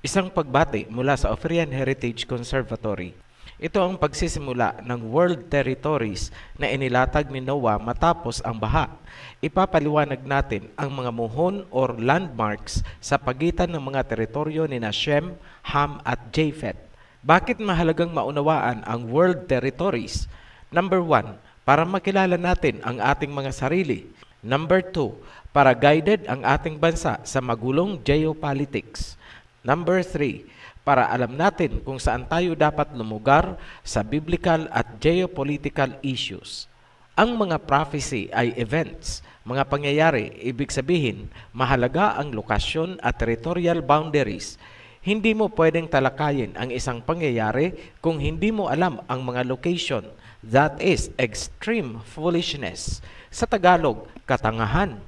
Isang pagbati mula sa Oferian Heritage Conservatory. Ito ang pagsisimula ng World Territories na inilatag ni Noah matapos ang baha. Ipapaliwanag natin ang mga muhon or landmarks sa pagitan ng mga teritoryo ni Shem, Ham at Japheth. Bakit mahalagang maunawaan ang World Territories? Number 1, para makilala natin ang ating mga sarili. Number 2, para guided ang ating bansa sa magulong geopolitics. Number 3, para alam natin kung saan tayo dapat lumugar sa biblical at geopolitical issues. Ang mga prophecy ay events, mga pangyayari, ibig sabihin, mahalaga ang lokasyon at territorial boundaries. Hindi mo pwedeng talakayin ang isang pangyayari kung hindi mo alam ang mga location. That is extreme foolishness. Sa Tagalog, katangahan.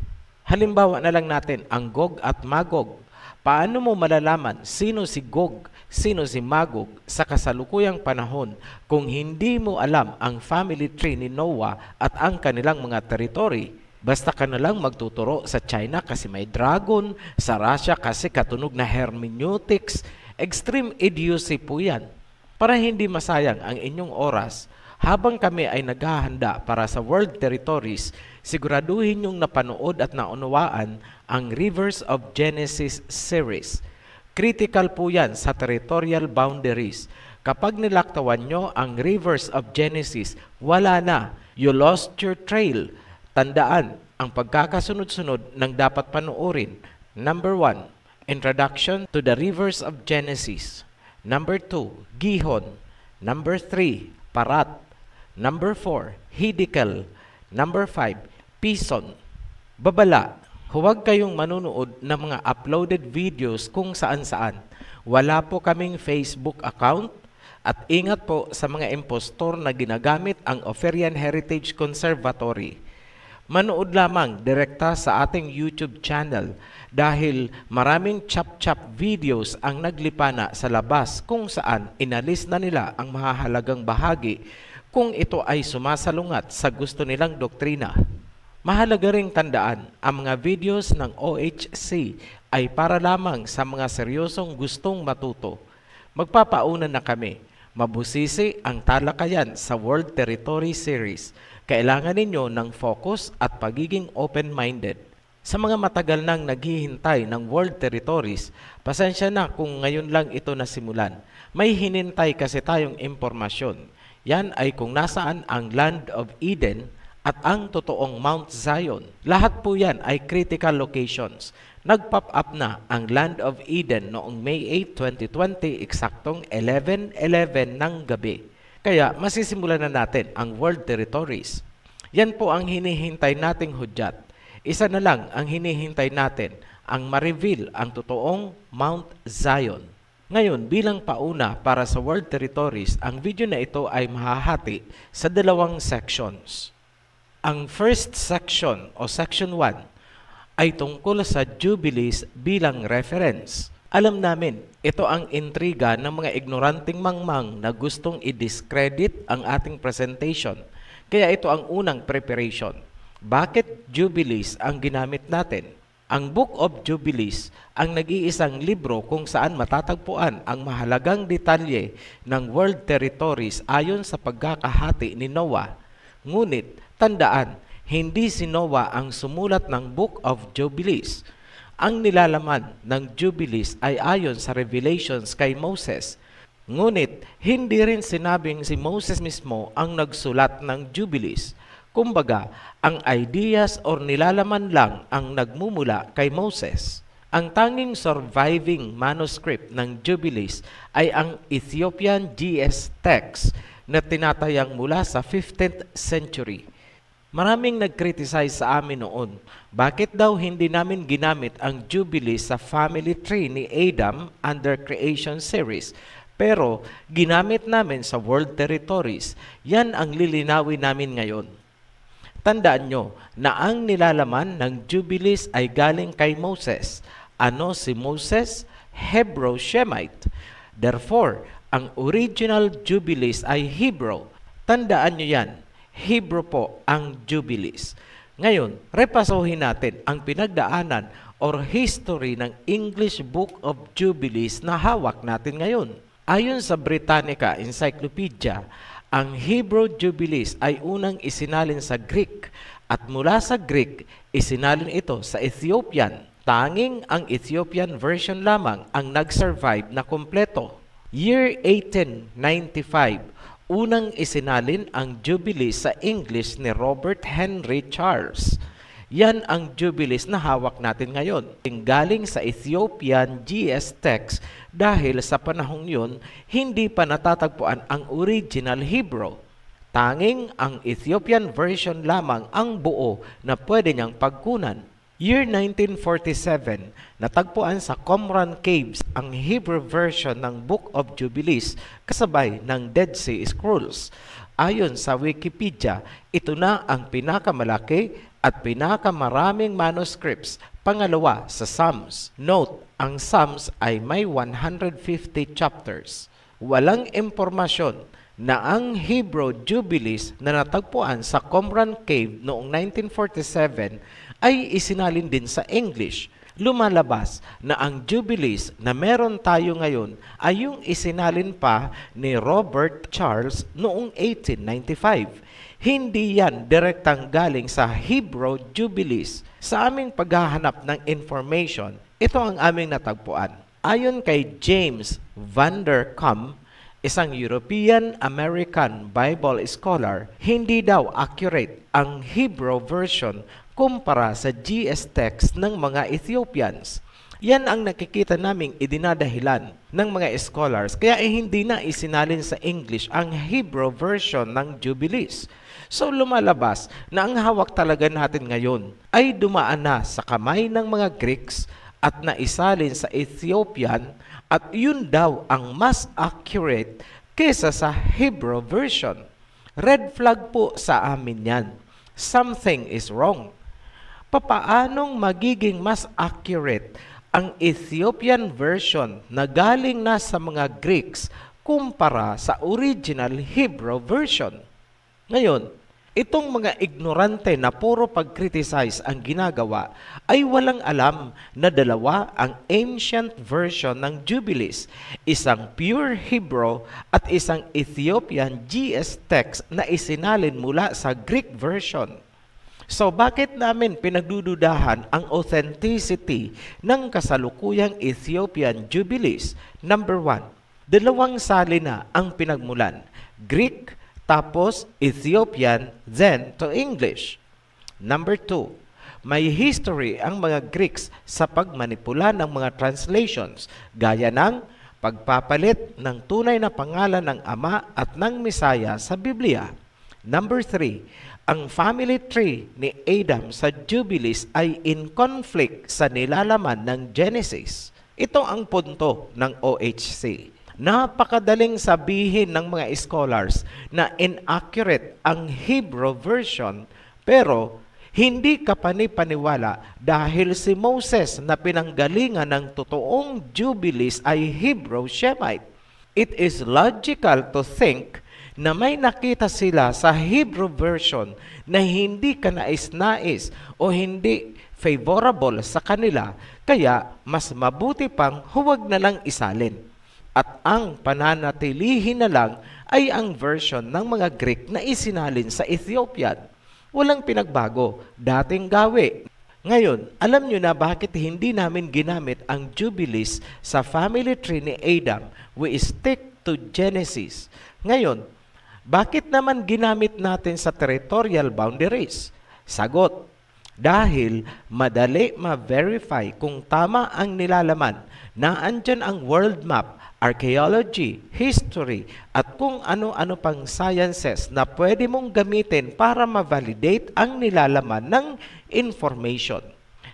Halimbawa na lang natin ang Gog at Magog. Paano mo malalaman sino si Gog, sino si Magog sa kasalukuyang panahon kung hindi mo alam ang family tree ni Noah at ang kanilang mga territory? Basta ka na lang magtuturo sa China kasi may dragon, sa Russia kasi katunog na hermeneutics. Extreme idiocy po yan. Para hindi masayang ang inyong oras, habang kami ay naghahanda para sa World Territories, siguraduhin yung napanood at naunawaan ang Rivers of Genesis series. Critical po yan sa territorial boundaries. Kapag nilaktawan nyo ang Rivers of Genesis, wala na. You lost your trail. Tandaan ang pagkakasunod-sunod ng dapat panuorin. Number 1, Introduction to the Rivers of Genesis. Number 2, Gihon. Number 3, Parat. Number 4, Hiddekel. Number 5, Pison. Babala, huwag kayong manunood ng mga uploaded videos kung saan-saan. Wala po kaming Facebook account at ingat po sa mga impostor na ginagamit ang Oferian Heritage Conservatory. Manood lamang direkta sa ating YouTube channel dahil maraming chap-chap videos ang naglipana sa labas kung saan inalis na nila ang mahahalagang bahagi kung ito ay sumasalungat sa gusto nilang doktrina. Mahalaga ring tandaan, ang mga videos ng OHC ay para lamang sa mga seryosong gustong matuto. Magpapauna na kami. Mabusisi ang talakayan sa World Territory Series. Kailangan ninyo ng focus at pagiging open-minded. Sa mga matagal nang naghihintay ng World Territories, pasensya na kung ngayon lang ito nasimulan. May hinintay kasi tayong impormasyon. Yan ay kung nasaan ang Land of Eden at ang totoong Mount Zion. Lahat po yan ay critical locations. Nag-pop up na ang Land of Eden noong May 8, 2020, eksaktong 11:11 ng gabi. Kaya masisimulan na natin ang World Territories. Yan po ang hinihintay nating hudyat. Isa na lang ang hinihintay natin, ang ma-reveal ang totoong Mount Zion. Ngayon, bilang pauna para sa World Territories, ang video na ito ay mahahati sa dalawang sections. Ang first section o section 1 ay tungkol sa Jubilees bilang reference. Alam namin, Ito ang intriga ng mga ignoranting mangmang na gustong i-discredit ang ating presentation. Kaya ito ang unang preparation. Bakit Jubilees ang ginamit natin? Ang Book of Jubilees ang nag-iisang libro kung saan matatagpuan ang mahalagang detalye ng world territories ayon sa pagkakahati ni Noah. Ngunit, tandaan, hindi si Noah ang sumulat ng Book of Jubilees. Ang nilalaman ng Jubilees ay ayon sa revelations kay Moses. Ngunit, hindi rin sinabing si Moses mismo ang nagsulat ng Jubilees. Kumbaga, ang ideas or nilalaman lang ang nagmumula kay Moses. Ang tanging surviving manuscript ng Jubilees ay ang Ethiopian GS text na tinatayang mula sa 15th century. Maraming nag-criticize sa amin noon. Bakit daw hindi namin ginamit ang Jubilees sa family tree ni Adam under creation series? Pero ginamit namin sa world territories. Yan ang lilinawin namin ngayon. Tandaan nyo na ang nilalaman ng Jubilees ay galing kay Moses. Ano si Moses? Hebrew-Shemite. Therefore, ang original Jubilees ay Hebrew. Tandaan nyo yan. Hebrew po ang Jubilees. Ngayon, repasohin natin ang pinagdaanan or history ng English Book of Jubilees na hawak natin ngayon. Ayon sa Britannica Encyclopedia, ang Hebrew Jubilees ay unang isinalin sa Greek at mula sa Greek, isinalin ito sa Ethiopian. Tanging ang Ethiopian version lamang ang nag-survive na kompleto. Year 1895, unang isinalin ang Jubilees sa English ni Robert Henry Charles. Yan ang Jubilees na hawak natin ngayon. Galing sa Ethiopian GS text dahil sa panahong yun, hindi pa natatagpuan ang original Hebrew. Tanging ang Ethiopian version lamang ang buo na pwede niyang pagkunan. Year 1947, natagpuan sa Qumran Caves ang Hebrew version ng Book of Jubilees kasabay ng Dead Sea Scrolls. Ayon sa Wikipedia, ito na ang pinakamalaki at pinakamaraming manuscripts, pangalawa sa Psalms. Note, ang Psalms ay may 150 chapters. Walang impormasyon na ang Hebrew Jubilees na natagpuan sa Qumran Cave noong 1947 ay isinalin din sa English. Lumalabas na ang Jubilees na meron tayo ngayon ay yung isinalin pa ni Robert Charles noong 1895. Hindi yan direktang galing sa Hebrew Jubilees. Sa aming paghahanap ng information, ito ang aming natagpuan. Ayon kay James Van der Kam, isang European-American Bible scholar, hindi daw accurate ang Hebrew version kumpara sa GS text ng mga Ethiopians. Yan ang nakikita naming idinadahilan ng mga scholars, kaya hindi na isinalin sa English ang Hebrew version ng Jubilees. So lumalabas na ang hawak talaga natin ngayon ay dumaan na sa kamay ng mga Greeks at naisalin sa Ethiopian, at yun daw ang mas accurate kesa sa Hebrew version. Red flag po sa amin yan. Something is wrong. Papaanong magiging mas accurate ang Ethiopian version na galing na sa mga Greeks kumpara sa original Hebrew version? Ngayon, itong mga ignorante na puro pag-criticize ang ginagawa ay walang alam na dalawa ang ancient version ng Jubilees, isang pure Hebrew at isang Ethiopian GS text na isinalin mula sa Greek version. So bakit namin pinagdududahan ang authenticity ng kasalukuyang Ethiopian Jubilees? Number 1, dalawang salina ang pinagmulan, Greek tapos Ethiopian, then to English. Number 2, may history ang mga Greeks sa pagmanipula ng mga translations, gaya ng pagpapalit ng tunay na pangalan ng Ama at ng Mesaya sa Biblia. Number 3, ang family tree ni Adam sa Jubilees ay in conflict sa nilalaman ng Genesis. Ito ang punto ng OHC. Napakadaling sabihin ng mga scholars na inaccurate ang Hebrew version, pero Hindi ka panipaniwala dahil si Moses na pinanggalingan ng totoong Jubilees ay Hebrew Shemite. It is logical to think na may nakita sila sa Hebrew version na hindi kanais-nais o hindi favorable sa kanila, kaya mas mabuti pang huwag na lang isalin. At ang pananatilihin na lang ay ang version ng mga Greek na isinalin sa Ethiopian. Walang pinagbago, dating gawi. Ngayon, alam nyo na bakit hindi namin ginamit ang Jubilees sa family tree ni Adam. We stick to Genesis. Ngayon, bakit naman ginamit natin sa territorial boundaries? Sagot, dahil madali ma-verify kung tama ang nilalaman na andyan ang world map, archaeology, history, at kung ano-ano pang sciences na pwede mong gamitin para ma-validate ang nilalaman ng information.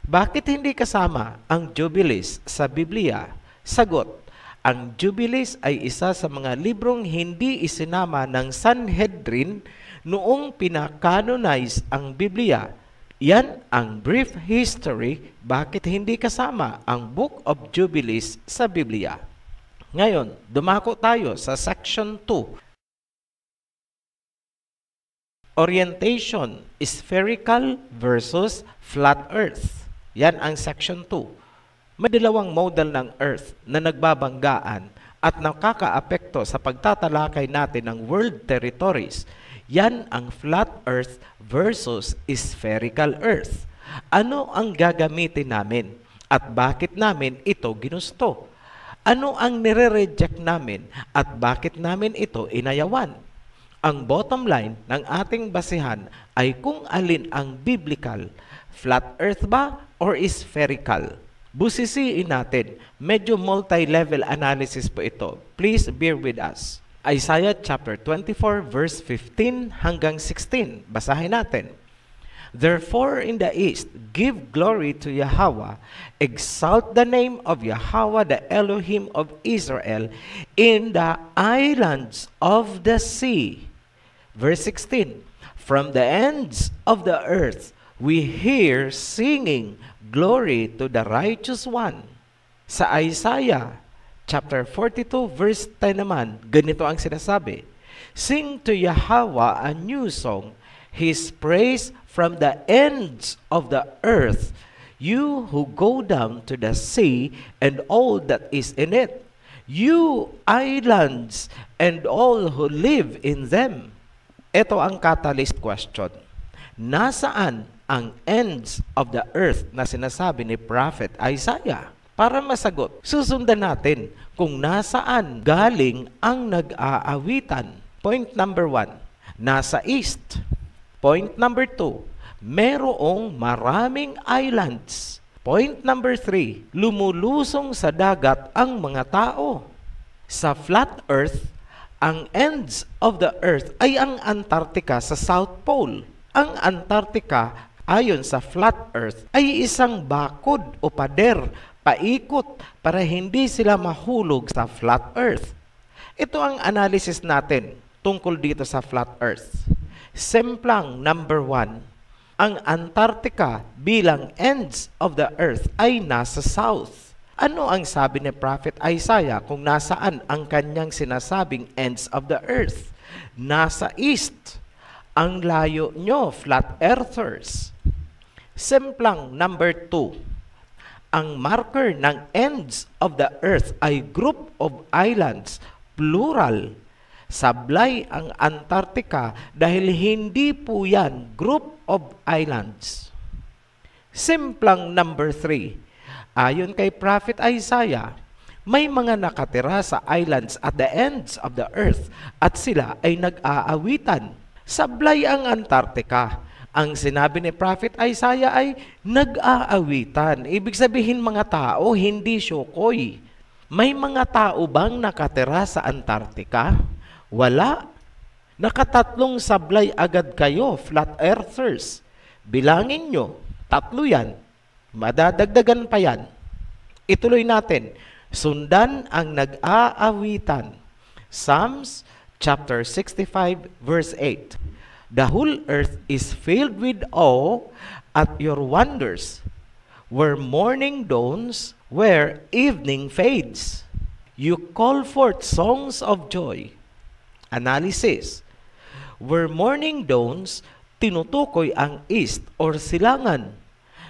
Bakit hindi kasama ang Jubilees sa Biblia? Sagot, ang Jubilees ay isa sa mga librong hindi isinama ng Sanhedrin noong pinakanonize ang Biblia. Yan ang brief history bakit hindi kasama ang Book of Jubilees sa Biblia. Ngayon, dumako tayo sa section 2. Orientation, spherical versus flat earth. Yan ang section 2. May dalawang model ng earth na nagbabanggaan at nakakaapekto sa pagtatalakay natin ng world territories. Yan ang flat earth versus spherical earth. Ano ang gagamitin namin at bakit namin ito ginusto? Ano ang nire-reject namin at bakit namin ito inayawan? Ang bottom line ng ating basihan ay kung alin ang biblical, flat earth ba or spherical? Busisiin natin, medyo multi-level analysis po ito. Please bear with us. Isaiah chapter 24 verse 15 hanggang 16. Basahin natin. Therefore in the east, give glory to Yahweh, exalt the name of Yahweh, the Elohim of Israel, in the islands of the sea. Verse 16, from the ends of the earth, we hear singing, glory to the righteous one. Sa Isaiah chapter 42 verse 10 naman, ganito ang sinasabi. Sing to Yahweh a new song, His praise from the ends of the earth, you who go down to the sea and all that is in it, you islands and all who live in them. Ito ang catalyst question. Nasaan ang ends of the earth na sinasabi ni Prophet Isaiah? Para masagot, susundan natin kung nasaan galing ang nag-aawitan. Point number 1, nasa east. Point number 2, merong maraming islands. Point number 3, lumulusong sa dagat ang mga tao. Sa flat earth, ang ends of the earth ay ang Antarctica sa South Pole. Ang Antarctica, ayon sa flat earth, ay isang bakod o pader, paikot para hindi sila mahulog sa flat earth. Ito ang analysis natin tungkol dito sa flat earth. Semplang number 1, ang Antarctica bilang ends of the earth ay nasa south. Ano ang sabi ni Prophet Isaiah kung nasaan ang kanyang sinasabing ends of the earth? Nasa east. Ang layo nyo, flat earthers. Semplang number 2, ang marker ng ends of the earth ay group of islands, plural. Sablay ang Antarctica dahil hindi po yan group of islands. Simplang number 3, ayon kay Prophet Isaiah, may mga nakatira sa islands at the ends of the earth at sila ay nag-aawitan. Sablay ang Antarctica. Ang sinabi ni Prophet Isaiah ay nag-aawitan. Ibig sabihin mga tao, hindi syokoy. May mga tao bang nakatira sa Antarctica? Wala. Nakatatlong sablay agad kayo, flat earthers. Bilangin nyo, 3 yan. Madadagdagan pa yan. Ituloy natin. Sundan ang nag-aawitan. Psalms chapter 65 verse 8. The whole earth is filled with awe at your wonders. Where morning dawns, where evening fades, you call forth songs of joy. Analysis. Where morning dawns, tinutukoy ang east or silangan.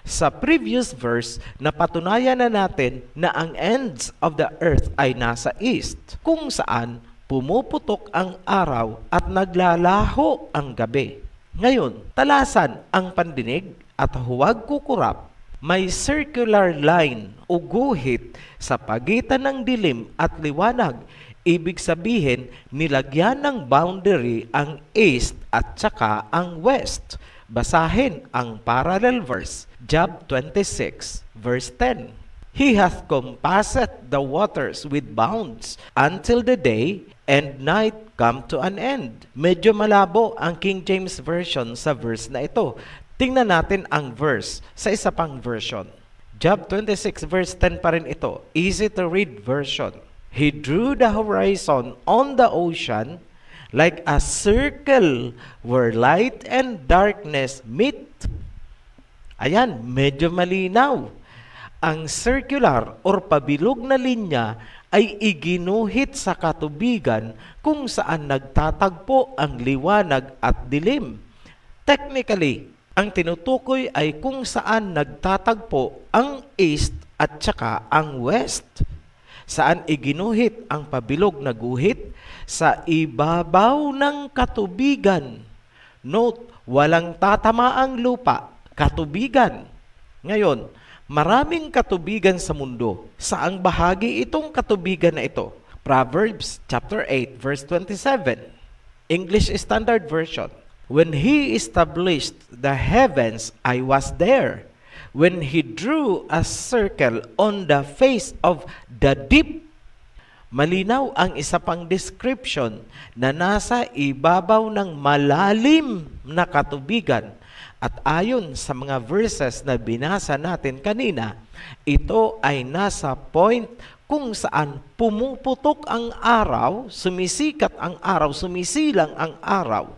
Sa previous verse, napatunayan na natin na ang ends of the earth ay nasa east, kung saan pumuputok ang araw at naglalaho ang gabi. Ngayon, talasan ang pandinig at huwag kukurap. May circular line o guhit sa pagitan ng dilim at liwanag. Ibig sabihin, nilagyan ng boundary ang east at saka ang west. Basahin ang parallel verse, Job 26, verse 10. He hath compassed the waters with bounds until the day and night come to an end. Medyo malabo ang King James Version sa verse na ito. Tingnan natin ang verse sa isa pang version. Job 26, verse 10 pa rin ito. Easy to read version. He drew the horizon on the ocean like a circle where light and darkness meet. Ayan, medyo malinaw. Ang circular or pabilog na linya ay iginuhit sa katubigan kung saan nagtatagpo ang liwanag at dilim. Technically, ang tinutukoy ay kung saan nagtatagpo ang east at saka ang west. Saan iginuhit ang pabilog na guhit? Sa ibabaw ng katubigan. Note, walang tatamaang lupa, katubigan. Ngayon, maraming katubigan sa mundo. Saang bahagi itong katubigan na ito? Proverbs chapter 8, verse 27. English Standard Version. When He established the heavens, I was there. When He drew a circle on the face of the deep. Malinaw ang isa pang description na nasa ibabaw ng malalim na katubigan. At ayon sa mga verses na binasa natin kanina, ito ay nasa point kung saan pumuputok ang araw, sumisikat ang araw, sumisilang ang araw,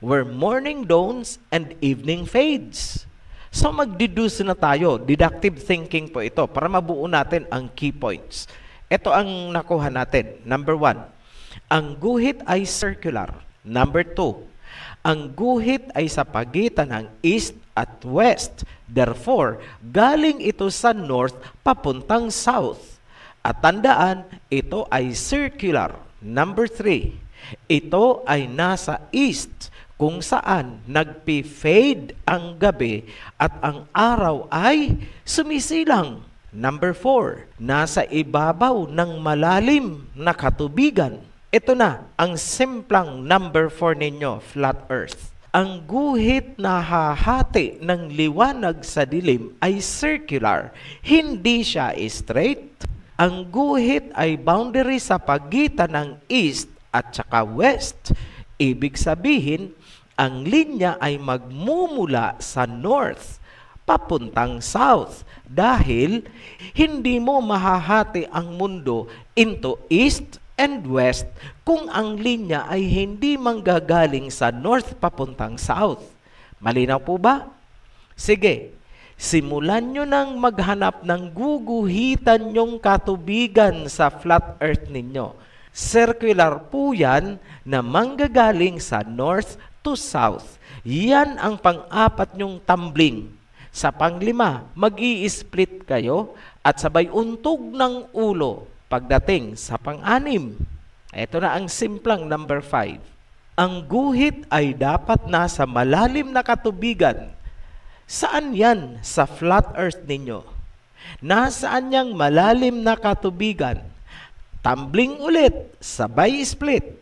where morning dawns and evening fades. So magdeduce na tayo, deductive thinking po ito, para mabuo natin ang key points. Ito ang nakuha natin. Number 1, ang guhit ay circular. Number 2, ang guhit ay sa pagitan ng east at west. Therefore, galing ito sa north papuntang south. At tandaan, ito ay circular. Number 3, ito ay nasa east, kung saan nagpi-fade ang gabi at ang araw ay sumisilang. Number 4, nasa ibabaw ng malalim na katubigan. Ito na ang simplang number 4 ninyo, flat earth. Ang guhit na hahati ng liwanag sa dilim ay circular, hindi siya straight. Ang guhit ay boundary sa pagitan ng east at saka west. Ibig sabihin, ang linya ay magmumula sa north papuntang south dahil hindi mo mahahati ang mundo into east and west kung ang linya ay hindi manggagaling sa north papuntang south. Malinaw po ba? Sige, simulan nyo nang maghanap ng guguhitan nyong katubigan sa flat earth ninyo. Circular po yan na manggagaling sa north to south. Yan ang pang-apat nyong tumbling. Sa pang-5, mag-i-split kayo at sabay untog ng ulo pagdating sa pang-6. Ito na ang simplang number 5. Ang guhit ay dapat nasa malalim na katubigan. Saan yan sa flat earth ninyo? Nasaan yang malalim na katubigan? Tumbling ulit, sabay split.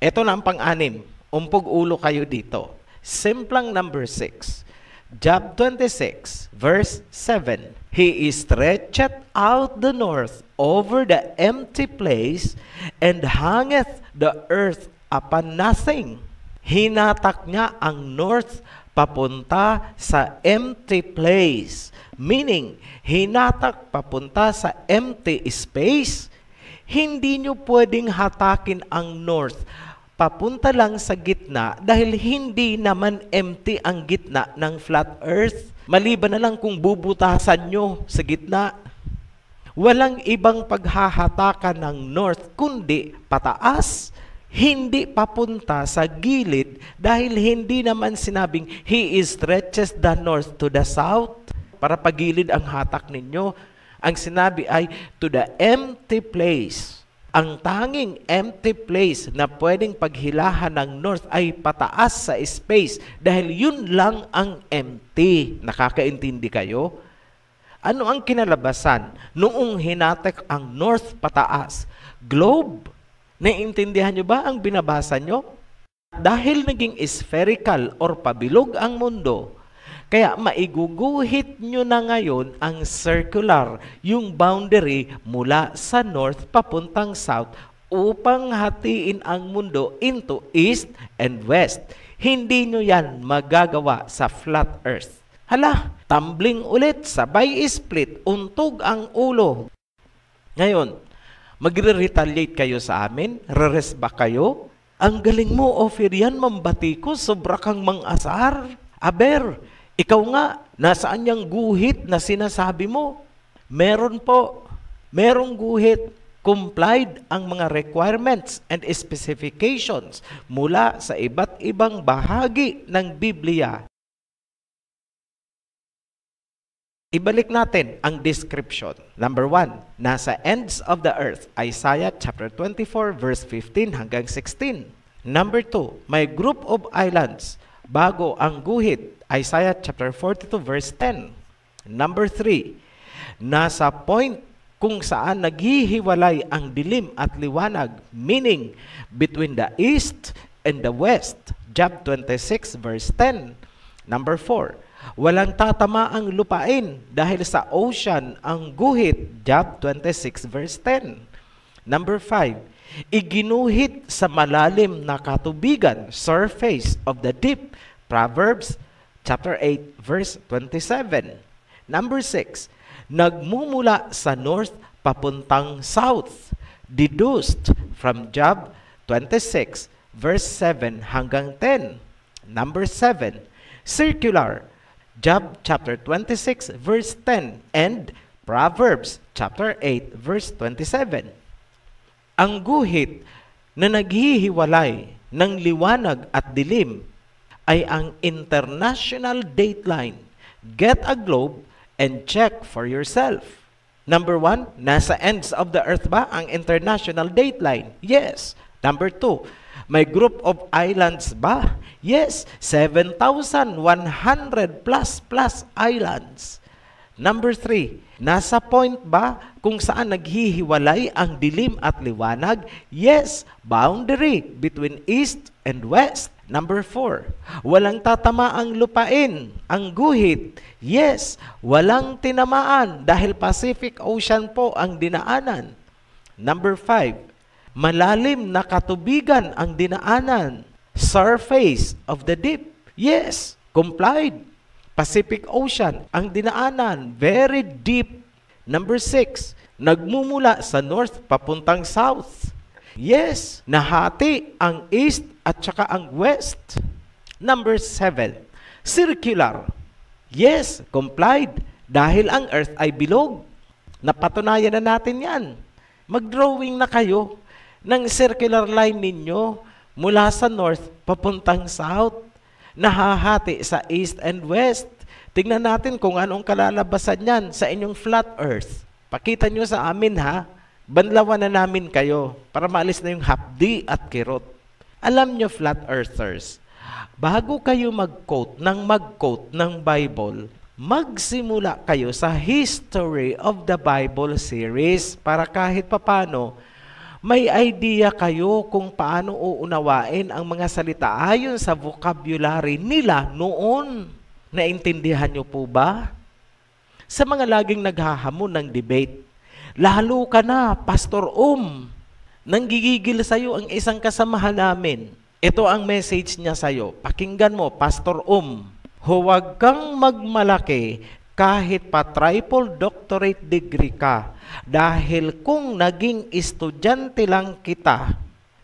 Ito na ang pang-6. Umpog ulo kayo dito. Simplang number 6. Job 26, verse 7. He stretcheth out the north over the empty place, and hangeth the earth upon nothing. Hinatak niya ang north papunta sa empty place. Meaning, hinatak papunta sa empty space. Hindi nyo pwedeng hatakin ang north papunta lang sa gitna dahil hindi naman empty ang gitna ng flat earth. Maliban na lang kung bubutasan nyo sa gitna. Walang ibang paghahatakan ng north kundi pataas, hindi papunta sa gilid dahil hindi naman sinabing He stretches the north to the south para pagilid ang hatak ninyo. Ang sinabi ay to the empty place. Ang tanging empty place na pwedeng paghilahan ng north ay pataas sa space dahil yun lang ang empty. Nakakaintindi kayo? Ano ang kinalabasan noong hinatak ang north pataas? Globe. Naiintindihan nyo ba ang binabasa nyo? Dahil naging spherical or pabilog ang mundo, kaya maiguguhit nyo na ngayon ang circular, yung boundary mula sa north papuntang south upang hatiin ang mundo into east and west. Hindi nyo yan magagawa sa flat earth. Hala, tumbling ulit, sabay split, untog ang ulo. Ngayon, magre-retaliate kayo sa amin? Reres ba kayo? Ang galing mo, Ophirian, mambati ko, sobra kang mang-asar. Aber, ikaw nga, nasaan yung guhit na sinasabi mo? Meron po. Merong guhit. Complied ang mga requirements and specifications mula sa iba't ibang bahagi ng Biblia. Ibalik natin ang description. Number 1, nasa ends of the earth, Isaiah chapter 24 verse 15 hanggang 16. Number 2, may group of islands bago ang guhit, Isaiah chapter 42 verse 10. Number 3, nasa point kung saan naghihiwalay ang dilim at liwanag, meaning between the east and the west, Job 26 verse 10. Number 4, walang tatama ang lupain dahil sa ocean ang guhit, Job 26 verse 10. Number 5, iginuhit sa malalim na katubigan, surface of the deep, Proverbs chapter 8 verse 27. Number 6, nagmumula sa north papuntang south, deduced from Job 26 verse 7 hanggang 10. Number 7, circular, Job chapter 26 verse 10 and Proverbs chapter 8 verse 27. Ang guhit na naghihiwalay ng liwanag at dilim ay ang international dateline. Get a globe and check for yourself. Number 1, nasa ends of the earth ba ang international dateline? Yes. Number 2, may group of islands ba? Yes, 7,100 plus islands. Number 3, nasa point ba kung saan naghihiwalay ang dilim at liwanag? Yes, boundary between east and west. Number 4, walang tatama ang lupain, ang guhit. Yes, walang tinamaan dahil Pacific Ocean po ang dinaanan. Number 5, malalim na katubigan ang dinaanan, surface of the deep. Yes, complied. Pacific Ocean ang dinaanan, very deep. Number 6, nagmumula sa north papuntang south. Yes, nahati ang east at saka ang west. Number 7, circular. Yes, complied dahil ang earth ay bilog. Napatunayan na natin yan. Mag-drawing na kayo ng circular line ninyo mula sa north papuntang south, nahahati sa east and west. Tingnan natin kung anong kalalabasan yan sa inyong flat earth. Pakita nyo sa amin ha. Banlawan na namin kayo para maalis na yung hapdi at kirot. Alam nyo, flat earthers, bago kayo mag-quote ng Bible, magsimula kayo sa History of the Bible series para kahit papano may idea kayo kung paano uunawain ang mga salita ayon sa vocabulary nila noon. Naintindihan nyo po ba? Sa mga laging naghahamon ng debate, lalo ka na, Pastor nanggigigil sa'yo ang isang kasamahan namin. Ito ang message niya sa'yo. Pakinggan mo, Pastor huwag kang magmalaki kahit pa triple doctorate degree ka. Dahil kung naging estudyante lang kita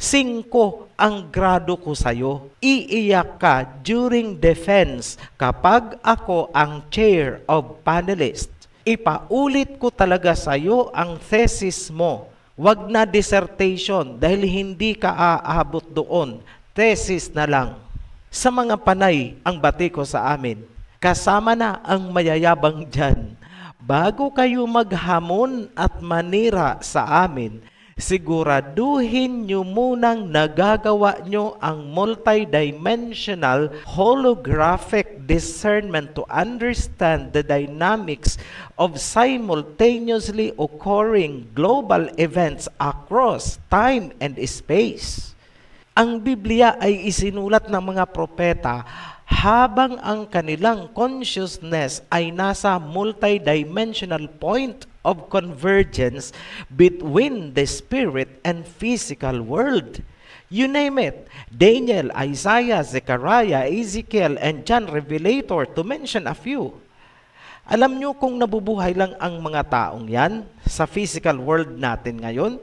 5 ang grado ko sa'yo. Iiyak ka during defense kapag ako ang chair of panelist. Ipaulit ko talaga sa'yo ang thesis mo. Wag na dissertation dahil hindi ka aabot doon. Thesis na lang. Sa mga panay ang bati ko sa amin. Kasama na ang mayayabang dyan. Bago kayo maghamon at manira sa amin, siguraduhin nyo munang nagagawa nyo ang multidimensional holographic discernment to understand the dynamics of simultaneously occurring global events across time and space. Ang Biblia ay isinulat ng mga propeta habang ang kanilang consciousness ay nasa multidimensional point of convergence between the spirit and physical world. You name it, Daniel, Isaiah, Zechariah, Ezekiel, and John Revelator, to mention a few. Alam nyo kung nabubuhay lang ang mga taong yan sa physical world natin ngayon?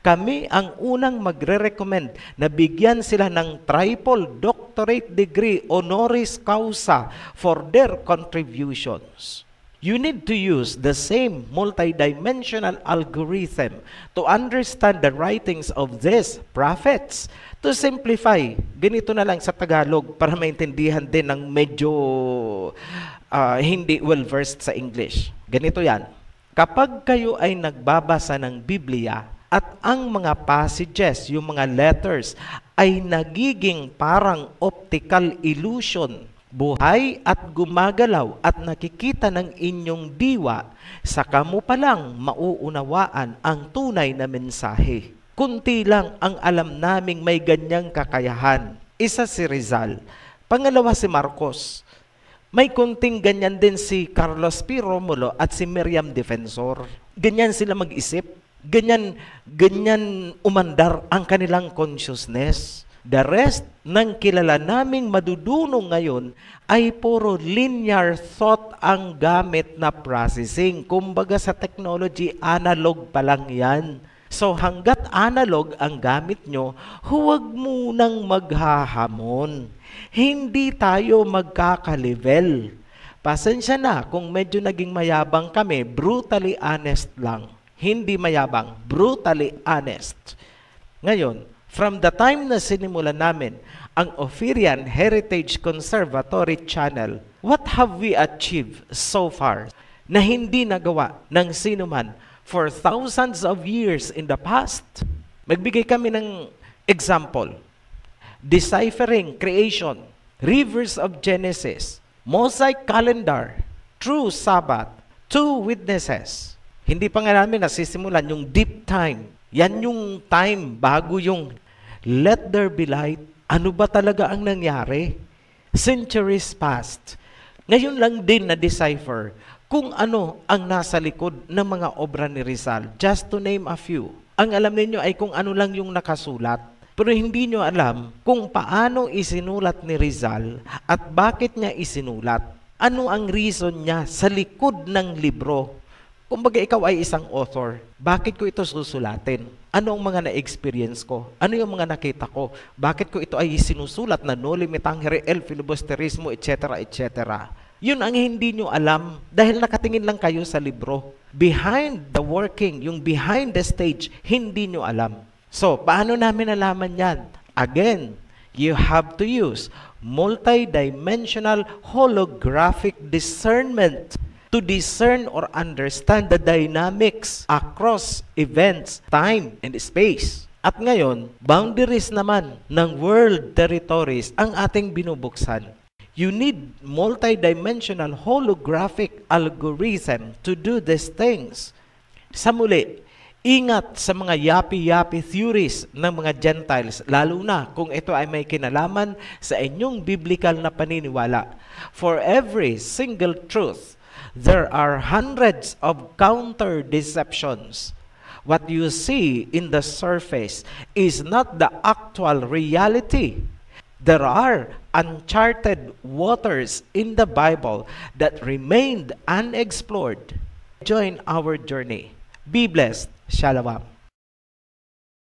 Kami ang unang magre-recommend na bigyan sila ng triple doctorate degree honoris causa for their contributions. You need to use the same multidimensional algorithm to understand the writings of these prophets. To simplify, ganito na lang sa Tagalog para maintindihan din ng medyo hindi well-versed sa English. Ganito yan. Kapag kayo ay nagbabasa ng Biblia, at ang mga passages, yung mga letters, ay nagiging parang optical illusion, buhay at gumagalaw at nakikita ng inyong diwa, saka mo palang mauunawaan ang tunay na mensahe. Kunti lang ang alam naming may ganyang kakayahan. Isa si Rizal, pangalawa si Marcos. May kunting ganyan din si Carlos P. Romulo at si Miriam Defensor. Ganyan sila mag-isip. Ganyan umandar ang kanilang consciousness. The rest ng kilala naming madudunong ngayon ay puro linear thought ang gamit na processing. Kumbaga sa technology, analog pa lang yan. So hanggat analog ang gamit nyo, huwag munang maghahamon. Hindi tayo magkaka-level. Pasensya na kung medyo naging mayabang kami, brutally honest lang. Hindi mayabang, brutally honest. Ngayon, from the time na sinimulan namin ang Ophirian Heritage Conservatory Channel, what have we achieved so far na hindi nagawa ng sinuman for thousands of years in the past? Magbigay kami ng example. Deciphering creation, rivers of Genesis, Mosaic calendar, true Sabbath, 2 witnesses. Hindi pa nga namin nasisimulan yung deep time. Yan yung time bago yung let there be light. Ano ba talaga ang nangyari? Centuries past. Ngayon lang din na-decipher kung ano ang nasa likod ng mga obra ni Rizal. Just to name a few. Ang alam niyo ay kung ano lang yung nakasulat. Pero hindi nyo alam kung paano isinulat ni Rizal at bakit niya isinulat. Ano ang reason niya sa likod ng libro. Kumbaga ikaw ay isang author, bakit ko ito susulatin? Ano ang mga na-experience ko? Ano yung mga nakita ko? Bakit ko ito ay sinusulat na noli me tangere el filibusterismo, etc., etc.? Yun ang hindi nyo alam dahil nakatingin lang kayo sa libro. Behind the working, yung behind the stage, hindi nyo alam. So, paano namin nalaman yan? Again, you have to use multidimensional holographic discernment to discern or understand the dynamics across events, time, and space. At ngayon, boundaries naman ng world territories ang ating binubuksan. You need multidimensional holographic algorithm to do these things. Sa muli, ingat sa mga yapi-yapi theories ng mga Gentiles, lalo na kung ito ay may kinalaman sa inyong biblical na paniniwala. For every single truth, there are hundreds of counter-deceptions. What you see in the surface is not the actual reality. There are uncharted waters in the Bible that remained unexplored. Join our journey. Be blessed. Shalom.